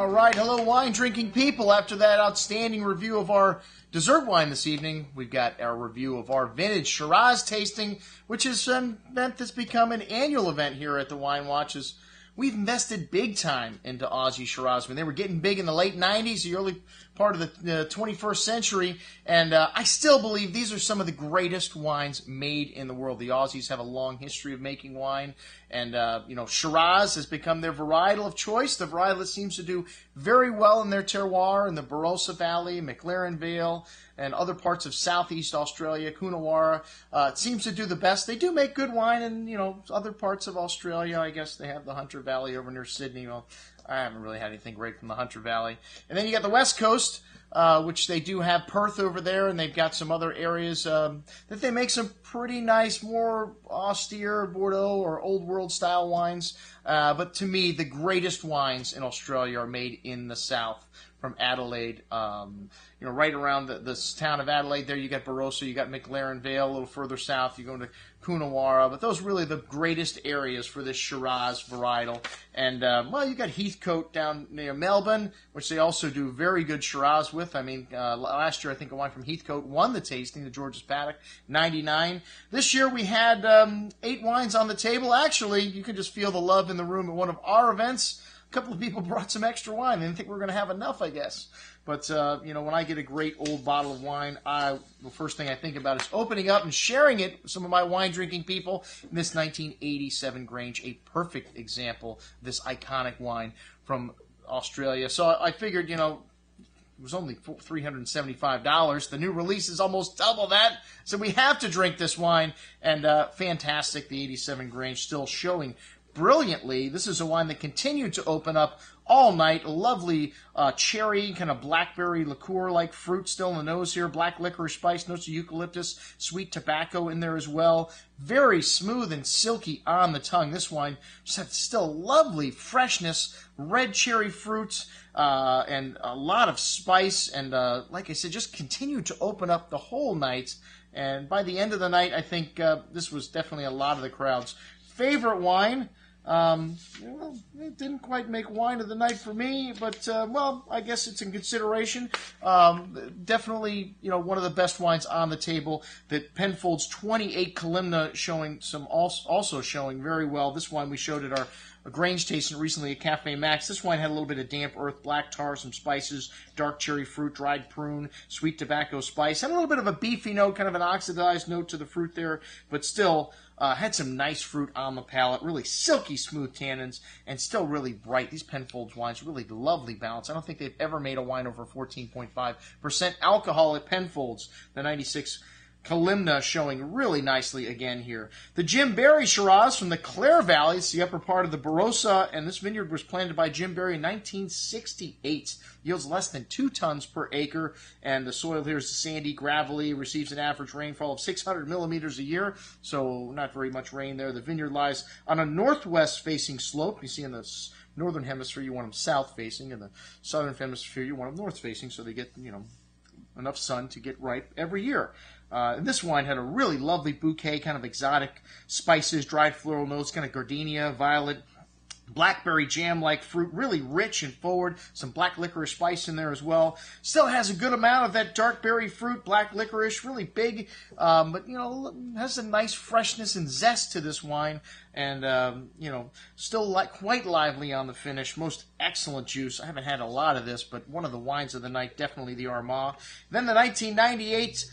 All right, hello wine drinking people. After that outstanding review of our dessert wine this evening, we've got our review of our vintage Shiraz tasting, which is an event that's become an annual event here at the Wine Watches. We've invested big time into Aussie Shiraz. I mean, they were getting big in the late 90s, the early part of the 21st century, and I still believe these are some of the greatest wines made in the world. The Aussies have a long history of making wine, and Shiraz has become their varietal of choice, the varietal that seems to do very well in their terroir in the Barossa Valley, McLaren Vale, and other parts of southeast Australia, Coonawarra. It seems to do the best. They do make good wine in, other parts of Australia. I guess they have the Hunter Valley over near Sydney. Well, I haven't really had anything great from the Hunter Valley. And then you got the West Coast, which they do have Perth over there, and they've got some other areas that they make some pretty nice, more austere Bordeaux or old world style wines. But to me, the greatest wines in Australia are made in the south, from Adelaide, right around the town of Adelaide. There you got Barossa, you got McLaren Vale, a little further south, you go into Coonawarra. But those are really the greatest areas for this Shiraz varietal. And, you got Heathcote down near Melbourne, which they also do very good Shiraz with. I mean, last year I think a wine from Heathcote won the tasting, the George's Paddock, 99. This year we had 8 wines on the table. Actually, you could just feel the love in the room at one of our events. A couple of people brought some extra wine. They didn't think we were going to have enough, I guess. But, when I get a great old bottle of wine, the first thing I think about is opening up and sharing it with some of my wine-drinking people in this 1987 Grange, a perfect example of this iconic wine from Australia. So I figured, it was only $375. The new release is almost double that, so we have to drink this wine. And fantastic, the 87 Grange still showing brilliantly. This is a wine that continued to open up all night. A lovely cherry, kind of blackberry liqueur-like fruit still in the nose here. Black licorice spice, notes of eucalyptus, sweet tobacco in there as well. Very smooth and silky on the tongue. This wine just has still lovely freshness, red cherry fruit, and a lot of spice. And like I said, just continued to open up the whole night. And by the end of the night, I think this was definitely a lot of the crowd's favorite wine. It didn't quite make wine of the night for me, but, I guess it's in consideration. Definitely, one of the best wines on the table. That Penfolds 28 Kalimna also showing very well. This wine we showed at our Grange tasting recently at Cafe Max. This wine had a little bit of damp earth, black tar, some spices, dark cherry fruit, dried prune, sweet tobacco spice, and a little bit of a beefy note, kind of an oxidized note to the fruit there, but still had some nice fruit on the palate, really silky smooth tannins, and still really bright. These Penfolds wines, really lovely balance. I don't think they've ever made a wine over 14.5% alcohol at Penfolds. The 96 Kalimna showing really nicely again here. The Jim Barry Shiraz from the Clare Valley. It's the upper part of the Barossa, and this vineyard was planted by Jim Barry in 1968. Yields less than 2 tons per acre, and the soil here is sandy, gravelly, receives an average rainfall of 600 millimeters a year, so not very much rain there. The vineyard lies on a northwest-facing slope. You see in the northern hemisphere, you want them south-facing. In the southern hemisphere, you want them north-facing, so they get, enough sun to get ripe every year. And this wine had a really lovely bouquet, kind of exotic spices, dried floral notes, kind of gardenia, violet, blackberry jam-like fruit, really rich and forward. Some black licorice spice in there as well. Still has a good amount of that dark berry fruit, black licorice, really big, but, has a nice freshness and zest to this wine. And, still quite lively on the finish. Most excellent juice. I haven't had a lot of this, but one of the wines of the night, definitely the Armagh. Then the 1998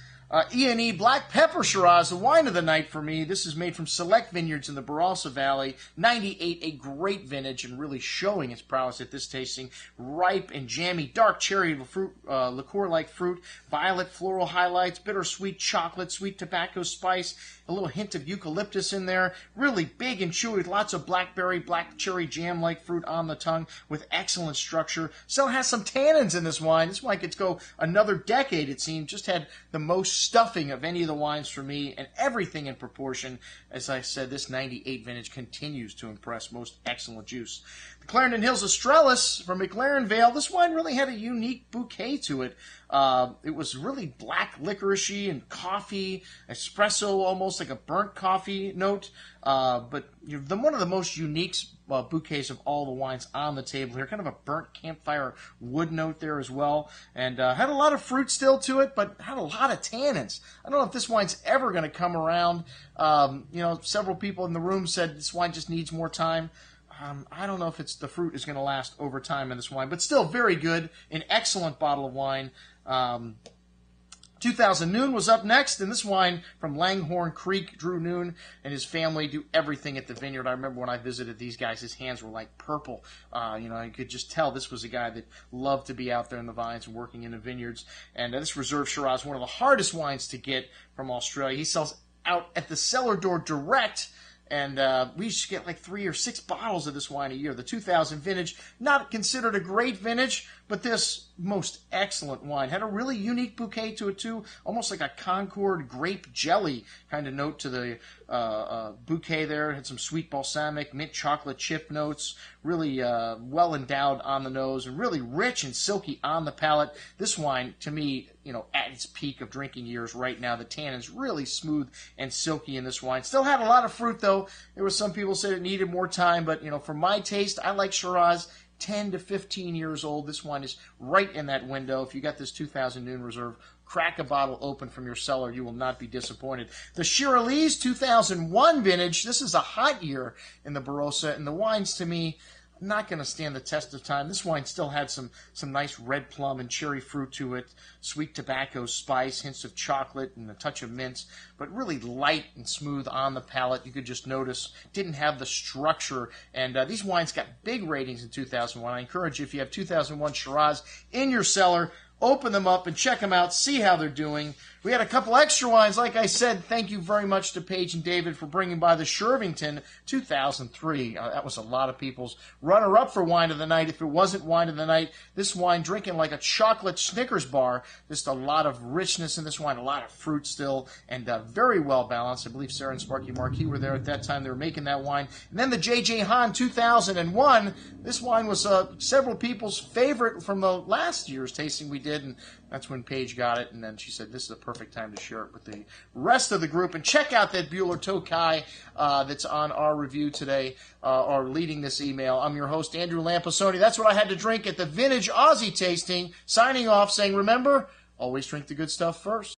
E&E Black Pepper Shiraz, the wine of the night for me. This is made from select vineyards in the Barossa Valley. 98, a great vintage and really showing its prowess at this tasting. Ripe and jammy, dark cherry fruit, liqueur-like fruit, violet floral highlights, bittersweet chocolate, sweet tobacco spice, a little hint of eucalyptus in there. Really big and chewy with lots of blackberry, black cherry jam-like fruit on the tongue with excellent structure. Still has some tannins in this wine. This wine could go another decade, it seems. Just had the most stuffing of any of the wines for me, and everything in proportion. As I said, this 98 vintage continues to impress. Most excellent juice. The Clarendon Hills Estrellas from McLaren Vale. This wine really had a unique bouquet to it. It was really black licoricey and coffee, espresso, almost like a burnt coffee note. But one of the most unique bouquets of all the wines on the table here. Kind of a burnt campfire wood note there as well. And had a lot of fruit still to it, but had a lot of tannins. I don't know if this wine's ever going to come around. Several people in the room said this wine just needs more time. I don't know if the fruit is going to last over time in this wine, but still very good. An excellent bottle of wine. 2000 Noon was up next, and this wine from Langhorne Creek. Drew Noon and his family do everything at the vineyard. I remember when I visited these guys, his hands were like purple. You could just tell this was a guy that loved to be out there in the vines and working in the vineyards. And this Reserve Shiraz, one of the hardest wines to get from Australia. He sells out at the cellar door direct. And we used to get like 3 or 6 bottles of this wine a year. The 2000 vintage, not considered a great vintage, but this most excellent wine. Had a really unique bouquet to it, too. Almost like a Concord grape jelly kind of note to the bouquet there. Had some sweet balsamic, mint chocolate chip notes. Really well endowed on the nose and really rich and silky on the palate. This wine, to me, at its peak of drinking years right now. The tannin's really smooth and silky in this wine. Still had a lot of fruit, though. There were some people said it needed more time, but, for my taste, I like Shiraz 10 to 15 years old. This wine is right in that window. If you got this 2000 Noon Reserve, crack a bottle open from your cellar. You will not be disappointed. The Shiraz 2001 vintage, this is a hot year in the Barossa, and the wines, to me, not going to stand the test of time. This wine still had some nice red plum and cherry fruit to it, sweet tobacco spice, hints of chocolate, and a touch of mint, but really light and smooth on the palate. You could just notice didn't have the structure, and these wines got big ratings in 2001. I encourage you, if you have 2001 Shiraz in your cellar, open them up and check them out, see how they're doing. We had a couple extra wines. Like I said, thank you very much to Paige and David for bringing by the Shervington 2003. That was a lot of people's runner-up for wine of the night. If it wasn't wine of the night, this wine drinking like a chocolate Snickers bar. Just a lot of richness in this wine, a lot of fruit still, and very well balanced. I believe Sarah and Sparky Marquis were there at that time. They were making that wine. And then the J.J. Hahn 2001. This wine was several people's favorite from the last year's tasting we did, and that's when Paige got it, and then she said, this is a perfect time to share it with the rest of the group. And check out that Bueller Tokai that's on our review today, or leading this email. I'm your host, Andrew Lamposoni. That's what I had to drink at the Vintage Aussie tasting. Signing off saying, remember, always drink the good stuff first.